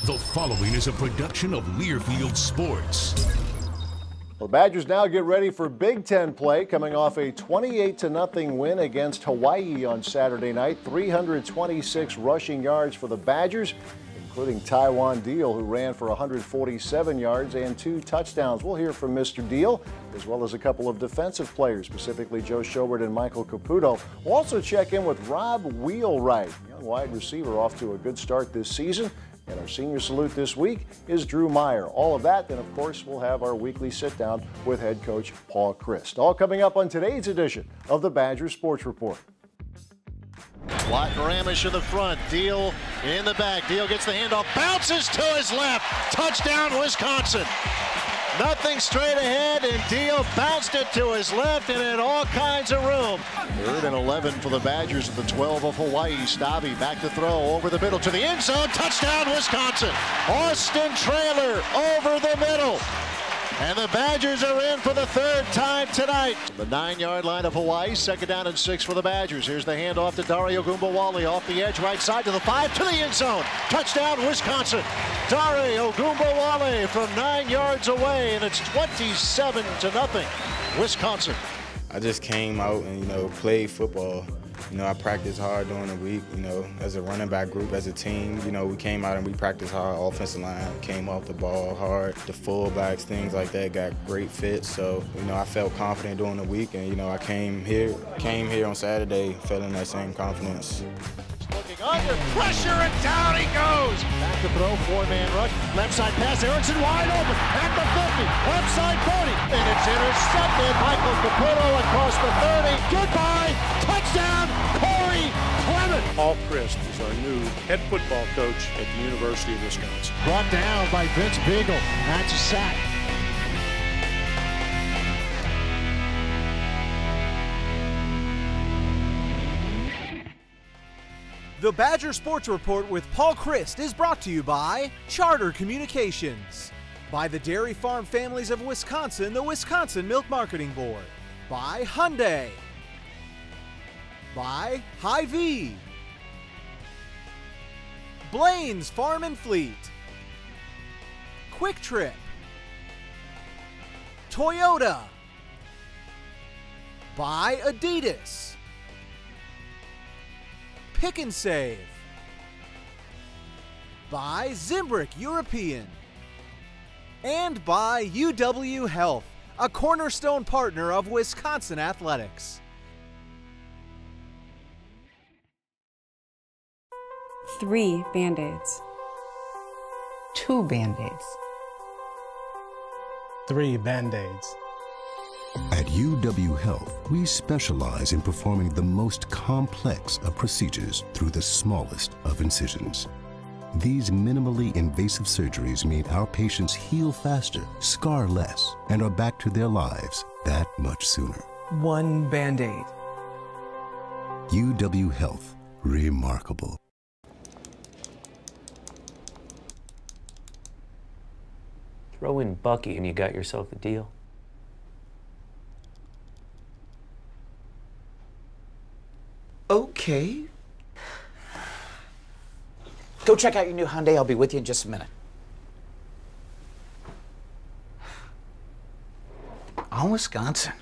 The following is a production of Learfield Sports. Well, the Badgers now get ready for Big Ten play, coming off a 28-0 win against Hawaii on Saturday night. 326 rushing yards for the Badgers, including Taiwan Deal, who ran for 147 yards and 2 touchdowns. We'll hear from Mr. Deal, as well as a couple of defensive players, specifically Joe Schobert and Michael Caputo. We'll also check in with Rob Wheelwright, young wide receiver off to a good start this season. And our senior salute this week is Drew Meyer. All of that, then of course we'll have our weekly sit down with head coach Paul Chryst. All coming up on today's edition of the Badger Sports Report. Watt and Ramish in the front. Deal in the back. Deal gets the handoff. Bounces to his left. Touchdown, Wisconsin. Nothing straight ahead, and Deal bounced it to his left and had all kinds of room. 3rd and 11 for the Badgers at the 12 of Hawaii. Stabby back to throw over the middle to the end zone. Touchdown, Wisconsin. Austin Trailer over the middle. And the Badgers are in for the 3rd time tonight. The 9-yard line of Hawaii, 2nd down and 6 for the Badgers. Here's the handoff to Dario Gumbawale off the edge, right side to the 5, to the end zone. Touchdown, Wisconsin. Dario Gumbawale from 9 yards away, and it's 27-0, Wisconsin. I just came out and, played football. I practiced hard during the week, as a running back group, as a team. We came out and we practiced hard. Offensive line came off the ball hard. The fullbacks, things like that, got great fits. So, I felt confident during the week, and, I came here on Saturday feeling that same confidence. Looking under pressure, and down he goes. Back to throw, 4-man rush. Left side pass, Erickson wide open at the 50. Left side 40, and it's intercepted. Michael Caputo across the 30. Goodbye. Touchdown, Corey Clement. Paul Chryst is our new head football coach at the University of Wisconsin. Brought down by Vince Beagle. That's a sack. The Badger Sports Report with Paul Chryst is brought to you by Charter Communications, by the Dairy Farm Families of Wisconsin, the Wisconsin Milk Marketing Board, by Hyundai, by Hy-Vee, Blaine's Farm and Fleet, Quick Trip, Toyota, by Adidas, Pick and Save, by Zimbrick European, and by UW Health, a cornerstone partner of Wisconsin athletics. 3 Band-Aids. 2 Band-Aids. 3 Band-Aids. At UW Health, we specialize in performing the most complex of procedures through the smallest of incisions. These minimally invasive surgeries mean our patients heal faster, scar less, and are back to their lives that much sooner. 1 Band-Aid. UW Health, remarkable. Throw in Bucky and you got yourself a deal. Okay. Go check out your new Hyundai. I'll be with you in just a minute. On Wisconsin.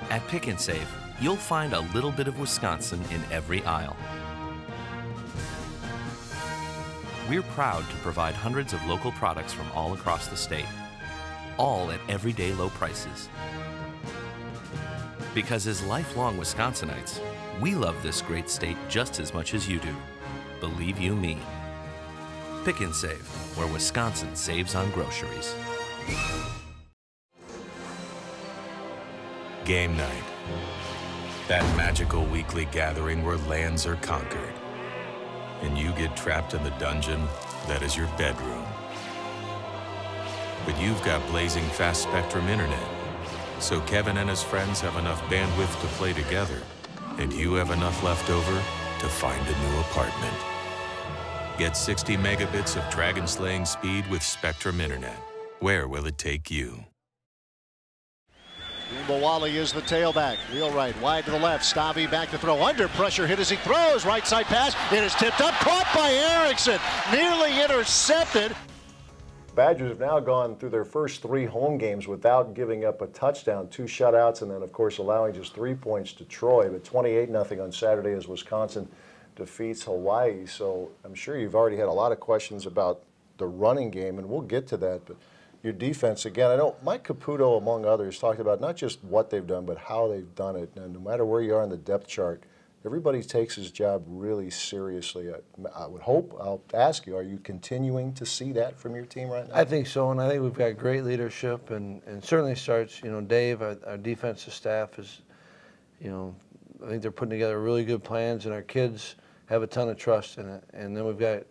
At Pick and Save, you'll find a little bit of Wisconsin in every aisle. We're proud to provide hundreds of local products from all across the state, all at everyday low prices. Because as lifelong Wisconsinites, we love this great state just as much as you do. Believe you me. Pick and Save, where Wisconsin saves on groceries. Game night. That magical weekly gathering where lands are conquered. And you get trapped in the dungeon that is your bedroom. But you've got blazing fast Spectrum internet, so Kevin and his friends have enough bandwidth to play together, and you have enough left over to find a new apartment. Get 60 megabits of dragon-slaying speed with Spectrum internet. Where will it take you? Wheelwright is the tailback. Wheelwright wide to the left. Stavi back to throw. Under pressure hit as he throws. Right side pass. It is tipped up. Caught by Erickson. Nearly intercepted. Badgers have now gone through their first 3 home games without giving up a touchdown, 2 shutouts, and then, of course, allowing just 3 points to Troy. But 28-0 on Saturday as Wisconsin defeats Hawaii. So I'm sure you've already had a lot of questions about the running game, and we'll get to that. But your defense, again, I know Mike Caputo, among others, talked about not just what they've done, but how they've done it. And no matter where you are in the depth chart, everybody takes his job really seriously. I would hope, I'll ask you, are you continuing to see that from your team right now? I think so, and I think we've got great leadership, and certainly starts, you know, Dave, our defensive staff is, you know, I think they're putting together really good plans, and our kids have a ton of trust in it. And then we've got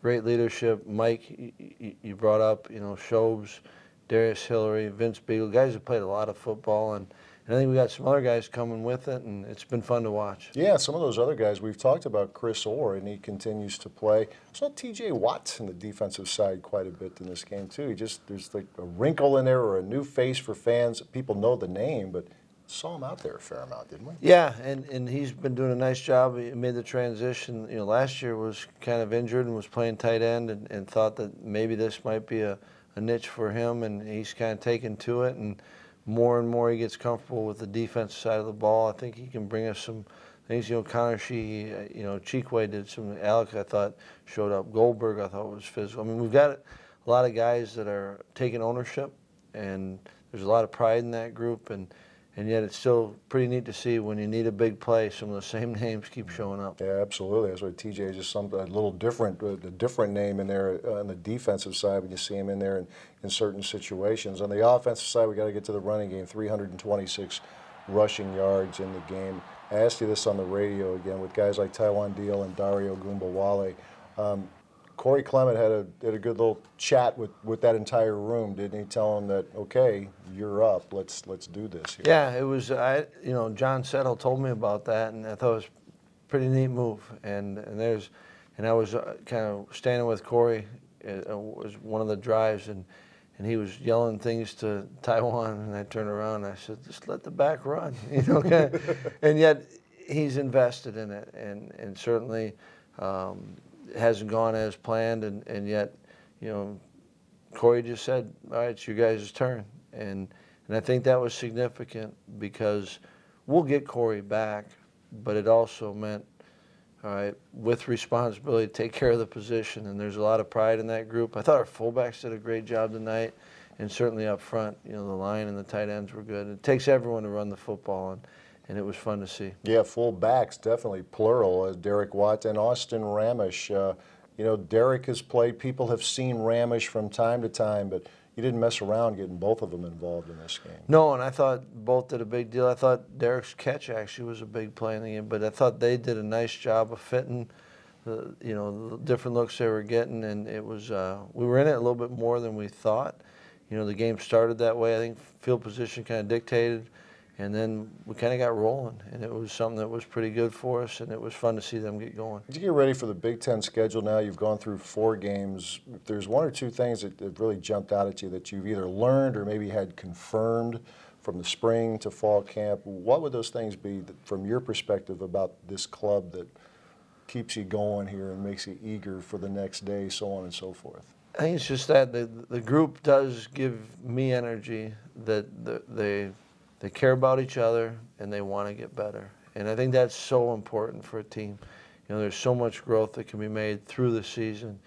great leadership. Mike, you brought up, you know, Shobes, Darius Hillary, Vince Beagle, guys who played a lot of football, and I think we got some other guys coming with it, and it's been fun to watch. Yeah, some of those other guys, we've talked about Chris Orr, and he continues to play. I saw TJ Watts on the defensive side quite a bit in this game, too. There's like a wrinkle in there or a new face for fans. People know the name, but saw him out there a fair amount, didn't we? Yeah, and he's been doing a nice job. He made the transition. You know, last year was kind of injured and was playing tight end, and thought that maybe this might be a niche for him, and he's kind of taken to it, and more he gets comfortable with the defensive side of the ball. I think he can bring us some things. You know, Connor Sheehy, you know, Cheekway did some. Alex, I thought, showed up. Goldberg, I thought, was physical. I mean, we've got a lot of guys that are taking ownership, and there's a lot of pride in that group, and yet it's still pretty neat to see when you need a big play, some of the same names keep showing up. Yeah, absolutely. That's why TJ is just a little different, a different name in there on the defensive side when you see him in there in certain situations. On the offensive side, we got to get to the running game. 326 rushing yards in the game. I asked you this on the radio again with guys like Taiwan Deal and Dario Gumbawale. Corey Clement had a good little chat with that entire room, didn't he? Tell him that, okay, you're up. Let's do this here. Yeah, it was. You know, John Settle told me about that, and I thought it was a pretty neat move. And I was kind of standing with Corey. It was one of the drives, and he was yelling things to Taiwan, and I turned around and I said, just let the back run, you know. And yet he's invested in it, and certainly. It hasn't gone as planned, and yet, you know, Corey just said, all right, it's your guys' turn. And I think that was significant because we'll get Corey back, but it also meant, all right, with responsibility, take care of the position, and there's a lot of pride in that group. I thought our fullbacks did a great job tonight, and certainly up front, you know, the line and the tight ends were good. It takes everyone to run the football, and it was fun to see. Yeah, full backs, definitely plural, Derek Watt and Austin Ramish. You know, Derek has played. People have seen Ramish from time to time, but you didn't mess around getting both of them involved in this game. No, and I thought both did a big deal. I thought Derek's catch actually was a big play in the game, but I thought they did a nice job of fitting the, you know, the different looks they were getting, and it was we were in it a little bit more than we thought. You know, the game started that way. I think field position kind of dictated. And then we kind of got rolling, and it was something that was pretty good for us, and it was fun to see them get going. As you get ready for the Big Ten schedule now, you've gone through 4 games. If there's 1 or 2 things that really jumped out at you that you've either learned or maybe had confirmed from the spring to fall camp, what would those things be that, from your perspective about this club that keeps you going here and makes you eager for the next day, so on and so forth? I think it's just that the group does give me energy, that they care about each other, and they want to get better. And I think that's so important for a team. You know, there's so much growth that can be made through the season.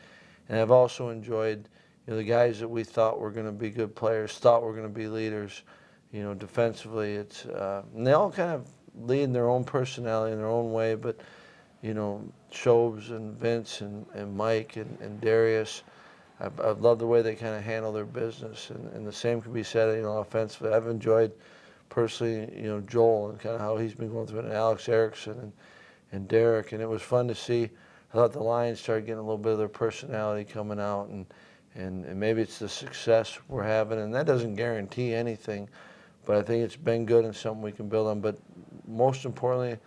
And I've also enjoyed, you know, the guys that we thought were going to be good players, thought were going to be leaders, you know, defensively. It's and they all kind of lead in their own personality, in their own way. But, you know, Shobes and Vince and Mike and Darius, I've loved the way they kind of handle their business. And the same can be said, you know, offensively. I've enjoyed personally, you know, Joel and kind of how he's been going through it, and Alex Erickson and Derek, and it was fun to see. I thought the Lions started getting a little bit of their personality coming out, and maybe it's the success we're having, and that doesn't guarantee anything, but I think it's been good and something we can build on. But most importantly,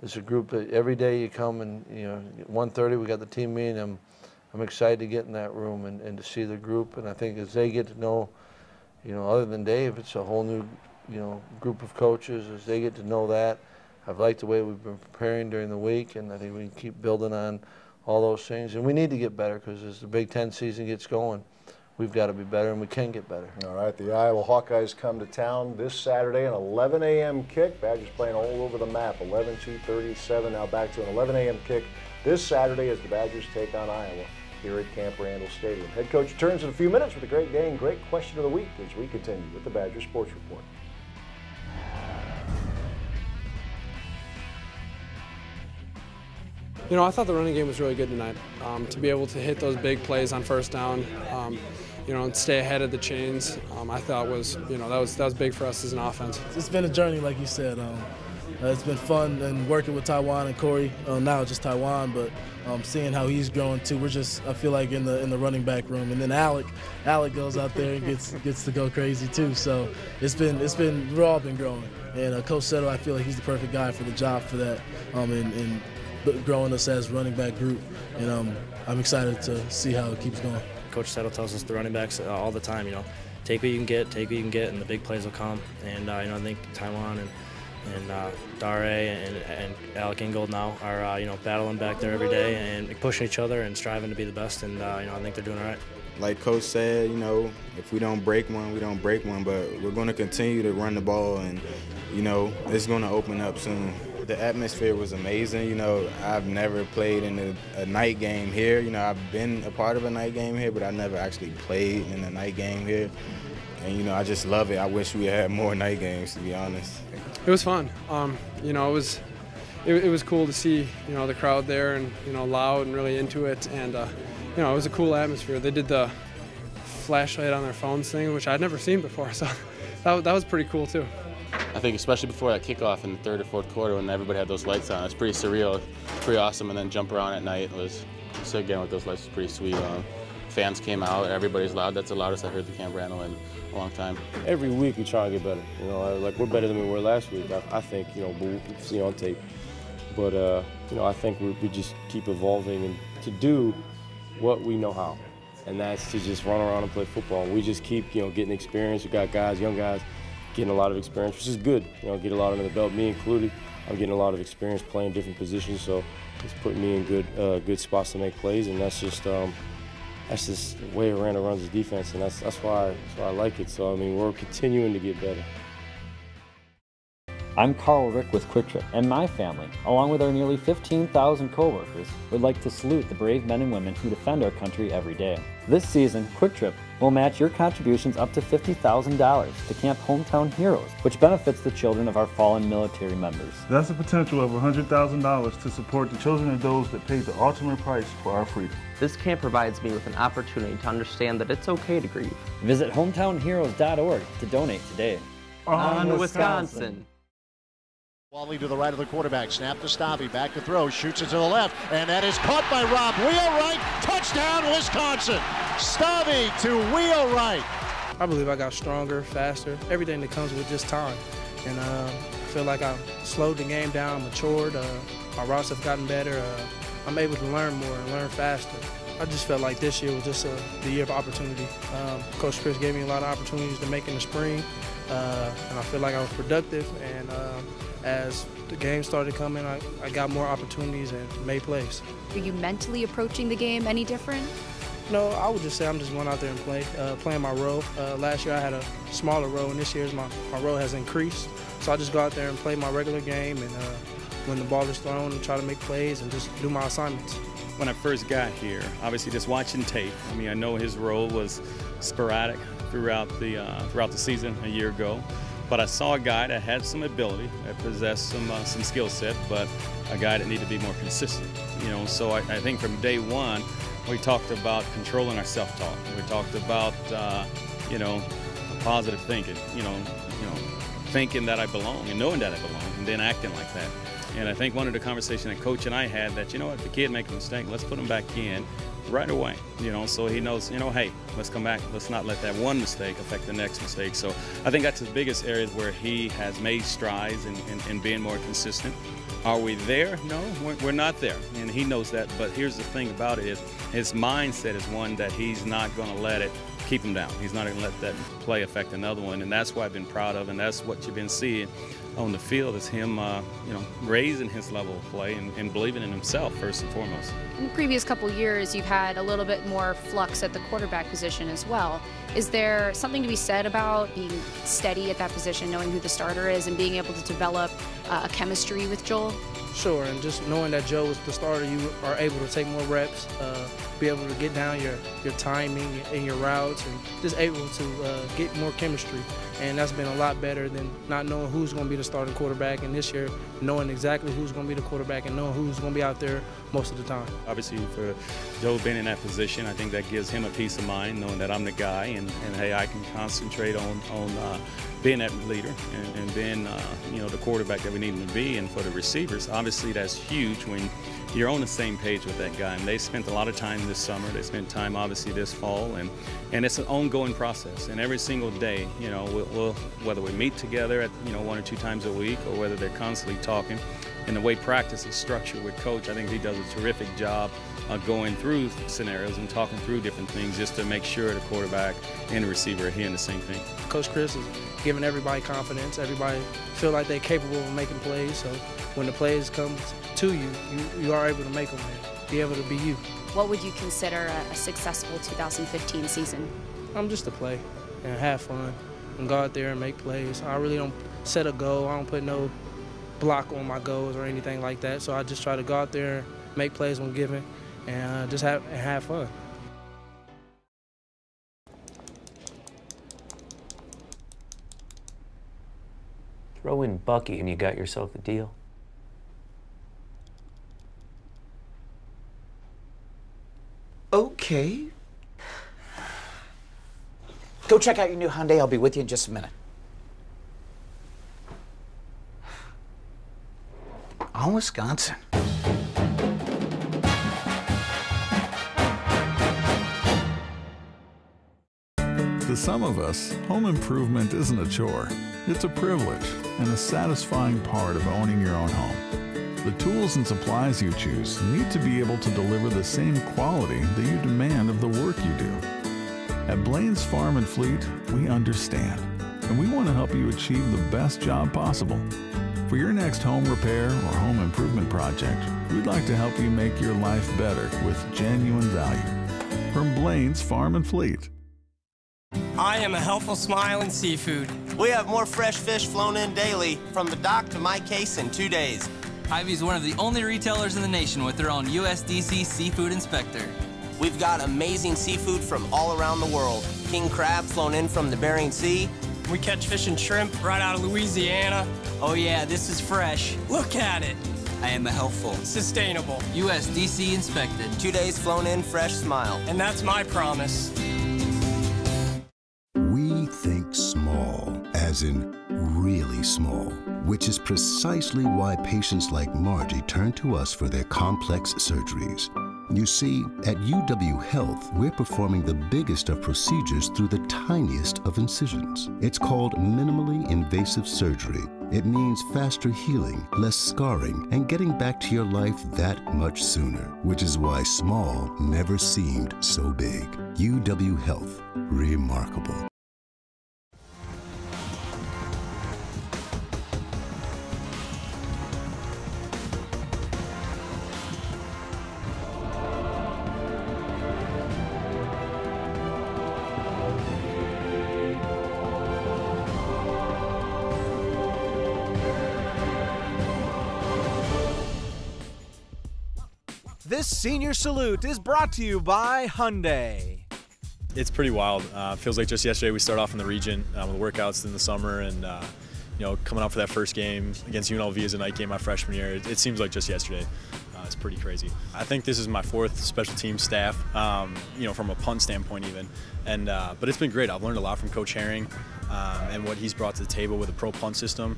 it's a group that every day you come and, you know, 1:30 we got the team meeting. I'm excited to get in that room and to see the group, and I think as they get to know, you know, other than Dave, it's a whole new group of coaches as they get to know that. I've liked the way we've been preparing during the week, and I think we can keep building on all those things. And we need to get better because as the Big Ten season gets going, we've got to be better, and we can get better. All right, the Iowa Hawkeyes come to town this Saturday, an 11 a.m. kick. Badgers playing all over the map, 11-2-37. Now back to an 11 a.m. kick this Saturday as the Badgers take on Iowa here at Camp Randall Stadium. Head coach returns in a few minutes with a great day and great question of the week as we continue with the Badger Sports Report. I thought the running game was really good tonight. To be able to hit those big plays on first down, and stay ahead of the chains, I thought was, that was big for us as an offense. It's been a journey, like you said. It's been fun and working with Taiwan and Corey. Now just Taiwan, but seeing how he's growing too. We're just, I feel like in the running back room, and then Alec goes out there and gets to go crazy too. So we've all been growing. And Coach Settle, I feel like he's the perfect guy for the job for that, and growing us as running back group. And I'm excited to see how it keeps going. Coach Settle tells us the running backs all the time, take what you can get, and the big plays will come. And I think Taiwan and Dare and Alec Ingold now are battling back there every day and pushing each other and striving to be the best. And I think they're doing all right. Like Coach said, if we don't break one, we don't break one. But we're going to continue to run the ball, and it's going to open up soon. The atmosphere was amazing. I've never played in a night game here. I've been a part of a night game here, but I never actually played in a night game here. And, I just love it. I wish we had more night games, to be honest. It was fun. It was cool to see, the crowd there and, loud and really into it. And, it was a cool atmosphere. They did the flashlight on their phones thing, which I'd never seen before. So that was pretty cool, too. I think especially before that kickoff in the third or fourth quarter when everybody had those lights on, it's pretty surreal, pretty awesome. And then jump around at night was, so again with those lights, was pretty sweet. Fans came out, everybody's loud. That's the loudest I've heard the Camp Randall in a long time. Every week we try to get better. Like we're better than we were last week. I think, but we can see on tape. But I think we just keep evolving and to do what we know how, and that's to just run around and play football. We just keep getting experience. We got guys, young guys, getting a lot of experience, which is good. Get a lot under the belt, me included. I'm getting a lot of experience playing different positions, so it's putting me in good spots to make plays, and that's just the way Randall runs his defense, and that's why I like it. So we're continuing to get better. I'm Carl Rick with Quick Trip, and my family, along with our nearly 15,000 coworkers, would like to salute the brave men and women who defend our country every day. This season, Quick Trip will match your contributions up to $50,000 to Camp Hometown Heroes, which benefits the children of our fallen military members. That's a potential of $100,000 to support the children of those that paid the ultimate price for our freedom. This camp provides me with an opportunity to understand that it's okay to grieve. Visit hometownheroes.org to donate today. On Wisconsin. Wally to the right of the quarterback, snap to Stabby, back to throw, shoots it to the left, and that is caught by Rob Wheelwright. Touchdown, Wisconsin. Stabby to Wheelwright. I believe I got stronger, faster, everything that comes with just time. And I feel like I slowed the game down, matured, my routes have gotten better. I'm able to learn more and learn faster. I just felt like this year was just the year of opportunity. Coach Chryst gave me a lot of opportunities to make in the spring, and I feel like I was productive. And as the game started coming, I got more opportunities and made plays. Are you mentally approaching the game any different? No, I would just say I'm just going out there and playing my role. Last year I had a smaller role, and this year my role has increased. So I just go out there and play my regular game, and when the ball is thrown, and try to make plays and just do my assignments. When I first got here, obviously just watching tape, I know his role was sporadic throughout the season a year ago. But I saw a guy that had some ability, that possessed some skill set, but a guy that needed to be more consistent. So I think from day one, we talked about controlling our self-talk. We talked about positive thinking. Thinking that I belong and knowing that I belong, and then acting like that. And I think one of the conversations that Coach and I had that, if the kid makes a mistake, let's put him back in right away, you know, so he knows, you know, hey, let's come back. Let's not let that one mistake affect the next mistake. So I think that's his biggest areas where he has made strides in being more consistent. Are we there? No, we're not there, and he knows that. But here's the thing about it is his mindset is one that he's not going to let it keep him down. He's not going to let that play affect another one, and that's what I've been proud of, and that's what you've been seeing on the field is him, you know, raising his level of play and believing in himself first and foremost. In the previous couple years, you've had a little bit more flux at the quarterback position as well. Is there something to be said about being steady at that position, knowing who the starter is, and being able to develop a chemistry with Joel? Sure, and just knowing that Joe is the starter, you are able to take more reps, be able to get down your timing and your routes, and just able to get more chemistry. And that's been a lot better than not knowing who's going to be the starting quarterback, and this year knowing exactly who's going to be the quarterback and knowing who's going to be out there most of the time. Obviously, for Joe being in that position, I think that gives him a peace of mind, knowing that I'm the guy, and hey, I can concentrate on being that leader and being you know, the quarterback that we need him to be. And for the receivers, obviously that's huge when you're on the same page with that guy. And they spent a lot of time this summer. They spent time obviously this fall, and it's an ongoing process. And every single day, you know, we'll whether we meet together at, you know, 1 or 2 times a week, or whether they're constantly talking. And the way practice is structured with Coach, I think he does a terrific job going through scenarios and talking through different things just to make sure the quarterback and the receiver are hearing the same thing. Coach Chryst is giving everybody confidence. Everybody feel like they're capable of making plays. So when the plays come to you, you are able to make them and be able to be you. What would you consider a successful 2015 season? I'm just to play and have fun and go out there and make plays. I really don't set a goal. I don't put no block on my goals or anything like that. So I just try to go out there and make plays when given and just have fun. Throw in Bucky and you got yourself a deal. Okay. Go check out your new Hyundai. I'll be with you in just a minute. On Wisconsin. To some of us, home improvement isn't a chore. It's a privilege and a satisfying part of owning your own home. The tools and supplies you choose need to be able to deliver the same quality that you demand of the work you do. At Blaine's Farm and Fleet, we understand, and we want to help you achieve the best job possible. For your next home repair or home improvement project, we'd like to help you make your life better with genuine value. From Blaine's Farm and Fleet. I am a Helpful Smile in Seafood. We have more fresh fish flown in daily from the dock to my case in 2 days. Hy-Vee's one of the only retailers in the nation with their own USDC seafood inspector. We've got amazing seafood from all around the world. King crab flown in from the Bering Sea. We catch fish and shrimp right out of Louisiana. Oh yeah, this is fresh. Look at it. I am a Helpful. Sustainable. USDC inspected. 2 days flown in, fresh smile. And that's my promise. We think small, as in really small, which is precisely why patients like Margie turn to us for their complex surgeries. You see, at UW Health, we're performing the biggest of procedures through the tiniest of incisions. It's called minimally invasive surgery. It means faster healing, less scarring, and getting back to your life that much sooner, which is why small never seemed so big. UW Health, remarkable. This Senior Salute is brought to you by Hyundai. It's pretty wild. Feels like just yesterday we started off in the region with workouts in the summer, and you know, coming out for that first game against UNLV as a night game my freshman year. It seems like just yesterday. It's pretty crazy. I think this is my 4th special team staff, you know, from a punt standpoint even, and but it's been great. I've learned a lot from Coach Herring. and what he's brought to the table with a pro punt system.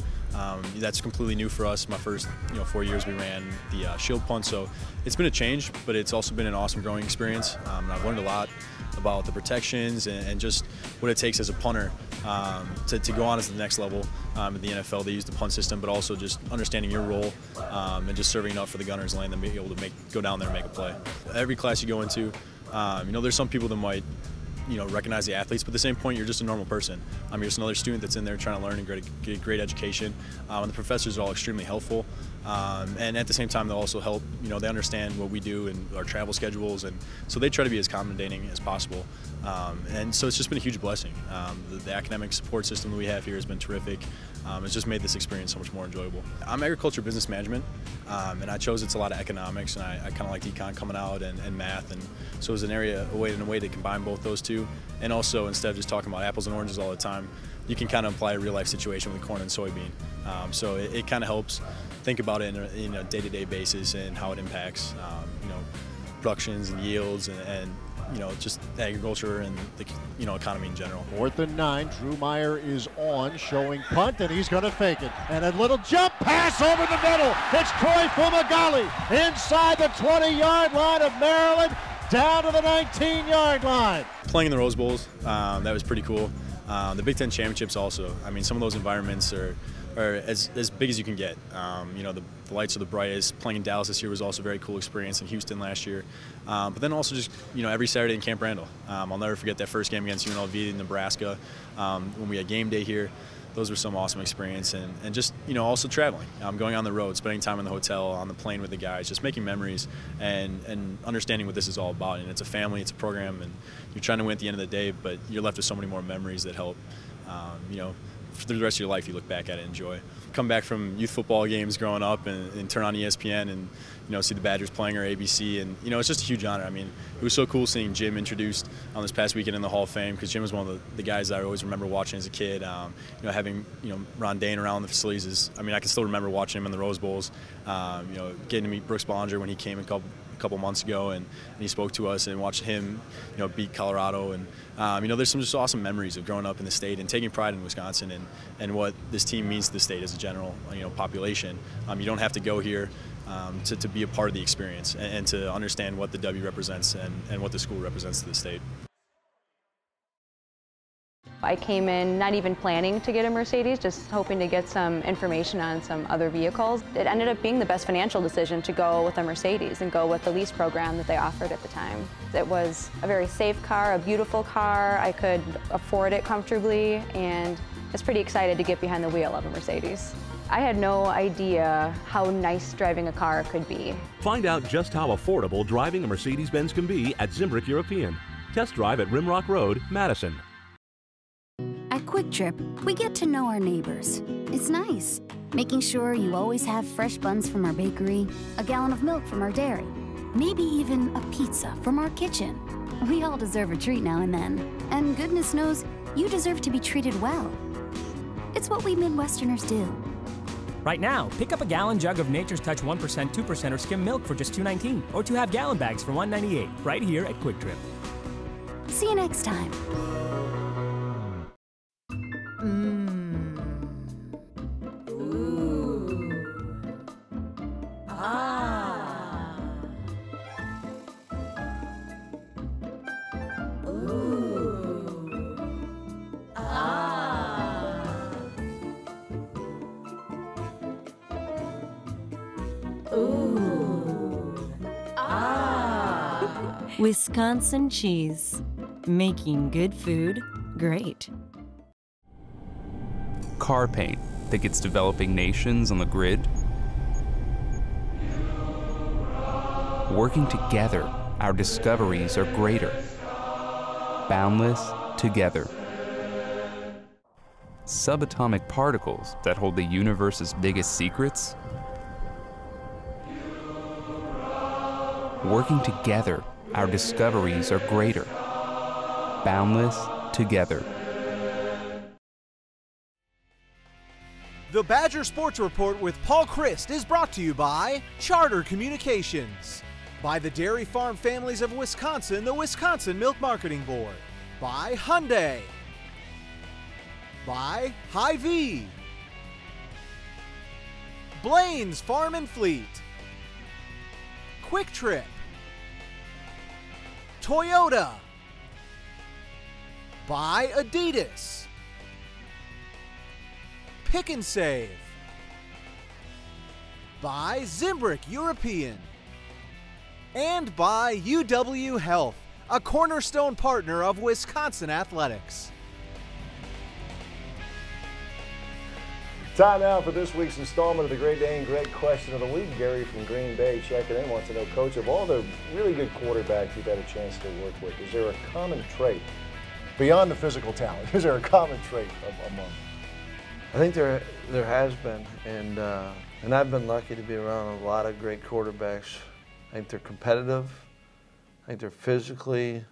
That's completely new for us. My first 4 years we ran the shield punt, so it's been a change, but it's also been an awesome growing experience. And I've learned a lot about the protections and just what it takes as a punter to go on to the next level. In the NFL, they use the punt system, but also just understanding your role and just serving up for the gunners, letting them be able to go down there and make a play. Every class you go into, there's some people that might recognize the athletes, but at the same point, you're just a normal person. You're just another student that's in there trying to learn and get a great education. And the professors are all extremely helpful. And at the same time, they'll also help, they understand what we do and our travel schedules, and so they try to be as accommodating as possible. And so it's just been a huge blessing. The academic support system that we have here has been terrific. It's just made this experience so much more enjoyable. I'm agriculture business management, and I chose it's a lot of economics, and I kind of liked econ coming out and math, and so it was a way to combine both those two. And also, instead of just talking about apples and oranges all the time, you can kind of apply a real life situation with corn and soybean. So it kind of helps think about it in a day-to-day basis and how it impacts productions and yields and just agriculture and the economy in general. 4th and 9, Drew Meyer is on, showing punt, and he's going to fake it. And a little jump pass over the middle. It's Troy Fumagalli inside the 20-yard line of Maryland, down to the 19-yard line. Playing in the Rose Bowls, that was pretty cool. The Big Ten Championships also. Some of those environments are as big as you can get. The lights are the brightest. Playing in Dallas this year was also a very cool experience, in Houston last year. But then also just, every Saturday in Camp Randall. I'll never forget that first game against UNLV in Nebraska when we had game day here. Those were some awesome experience, and just, also traveling, going on the road, spending time in the hotel, on the plane with the guys, just making memories and understanding what this is all about. And it's a family, it's a program, and you're trying to win at the end of the day, but you're left with so many more memories that help, for the rest of your life, you look back at it and enjoy. Come back from youth football games growing up and turn on ESPN and see the Badgers playing or ABC, and it's just a huge honor. It was so cool seeing Jim introduced on this past weekend in the Hall of Fame, because Jim was one of the guys that I always remember watching as a kid. Having Ron Dane around the facilities I can still remember watching him in the Rose Bowls. Getting to meet Brooks Bollinger when he came a couple months ago, and he spoke to us, and watched him beat Colorado, and there's some just awesome memories of growing up in the state and taking pride in Wisconsin and what this team means to the state as a general population. You don't have to go here to be a part of the experience and to understand what the W represents and what the school represents to the state. I came in not even planning to get a Mercedes, just hoping to get some information on some other vehicles. It ended up being the best financial decision to go with a Mercedes and go with the lease program that they offered at the time. It was a very safe car, a beautiful car. I could afford it comfortably, and I was pretty excited to get behind the wheel of a Mercedes. I had no idea how nice driving a car could be. Find out just how affordable driving a Mercedes-Benz can be at Zimbrick European. Test drive at Rimrock Road, Madison. At Quick Trip, we get to know our neighbors. It's nice, making sure you always have fresh buns from our bakery, a gallon of milk from our dairy, maybe even a pizza from our kitchen. We all deserve a treat now and then, and goodness knows you deserve to be treated well. It's what we Midwesterners do. Right now, pick up a gallon jug of Nature's Touch 1%, 2% or skim milk for just $2.19, or 2 half-gallon bags for $1.98, right here at Quick Trip. See you next time. Wisconsin cheese, making good food great. Car paint that gets developing nations on the grid. Working together, our discoveries are greater. Boundless together. Subatomic particles that hold the universe's biggest secrets. Working together, our discoveries are greater. Boundless together. The Badger Sports Report with Paul Chryst is brought to you by Charter Communications, by the Dairy Farm Families of Wisconsin, the Wisconsin Milk Marketing Board, by Hyundai, by Hy-Vee, Blaine's Farm and Fleet, Quick Trip, Toyota, by Adidas, Pick and Save, by Zimbrick European, and by UW Health, a cornerstone partner of Wisconsin Athletics. Time now for this week's installment of the Great Dane Great Question of the Week. Gary from Green Bay checking in, wants to know, Coach, of all the really good quarterbacks you've had a chance to work with, is there a common trait beyond the physical talent? Is there a common trait among them? I think there has been, and I've been lucky to be around a lot of great quarterbacks. I think they're competitive. I think they're physically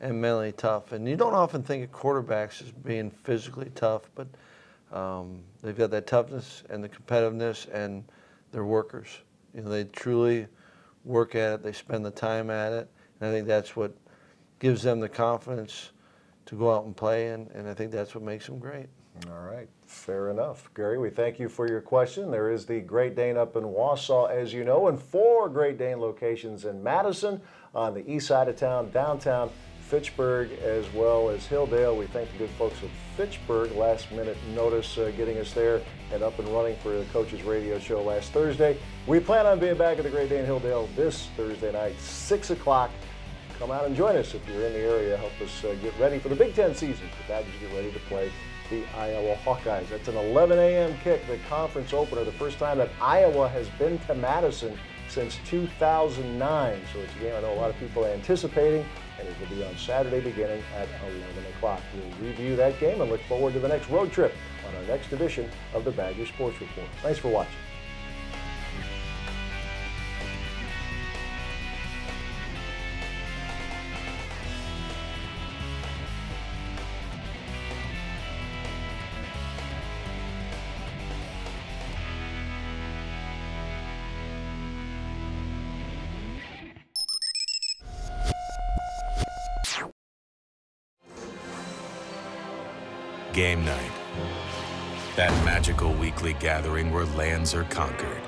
and mentally tough. And you don't often think of quarterbacks as being physically tough, but they've got that toughness and the competitiveness, and they're workers. You know, they truly work at it. They spend the time at it, and I think that's what gives them the confidence to go out and play, and I think that's what makes them great. All right, fair enough. Gary, we thank you for your question. There is the Great Dane up in Wausau, as you know, and 4 Great Dane locations in Madison, on the east side of town, downtown, Fitchburg, as well as Hilldale. We thank the good folks of Fitchburg, last minute notice getting us there and up and running for the Coach's Radio Show last Thursday. We plan on being back at the Great Dane Hilldale this Thursday night, 6 o'clock. Come out and join us if you're in the area. Help us get ready for the Big Ten season. The Badgers get ready to play the Iowa Hawkeyes. That's an 11 a.m. kick, the conference opener, the first time that Iowa has been to Madison since 2009. So it's a game I know a lot of people are anticipating, and it will be on Saturday beginning at 11 o'clock. We'll review that game and look forward to the next road trip on our next edition of the Badger Sports Report. Thanks for watching. Game night. That magical weekly gathering where lands are conquered.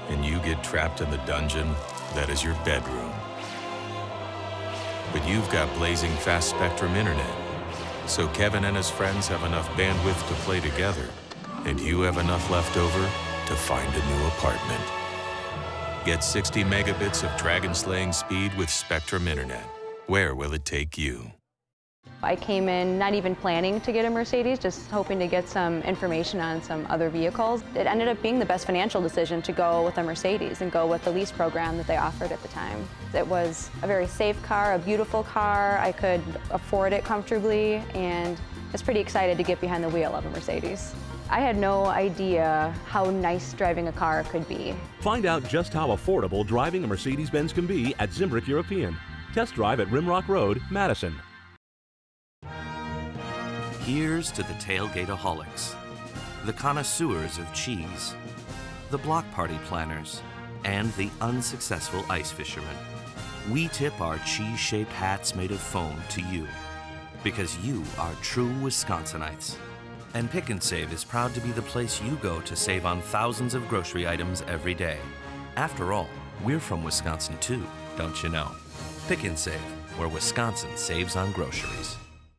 And you get trapped in the dungeon that is your bedroom. But you've got blazing fast Spectrum internet. So Kevin and his friends have enough bandwidth to play together. And you have enough left over to find a new apartment. Get 60 megabits of dragon-slaying speed with Spectrum internet. Where will it take you? I came in not even planning to get a Mercedes, just hoping to get some information on some other vehicles. It ended up being the best financial decision to go with a Mercedes and go with the lease program that they offered at the time. It was a very safe car, a beautiful car. I could afford it comfortably, and I was pretty excited to get behind the wheel of a Mercedes. I had no idea how nice driving a car could be. Find out just how affordable driving a Mercedes-Benz can be at Zimbrick European. Test drive at Rimrock Road, Madison. Here's to the tailgateaholics, the connoisseurs of cheese, the block party planners, and the unsuccessful ice fishermen. We tip our cheese-shaped hats made of foam to you, because you are true Wisconsinites. And Pick and Save is proud to be the place you go to save on thousands of grocery items every day. After all, we're from Wisconsin too, don't you know? Pick and Save, where Wisconsin saves on groceries.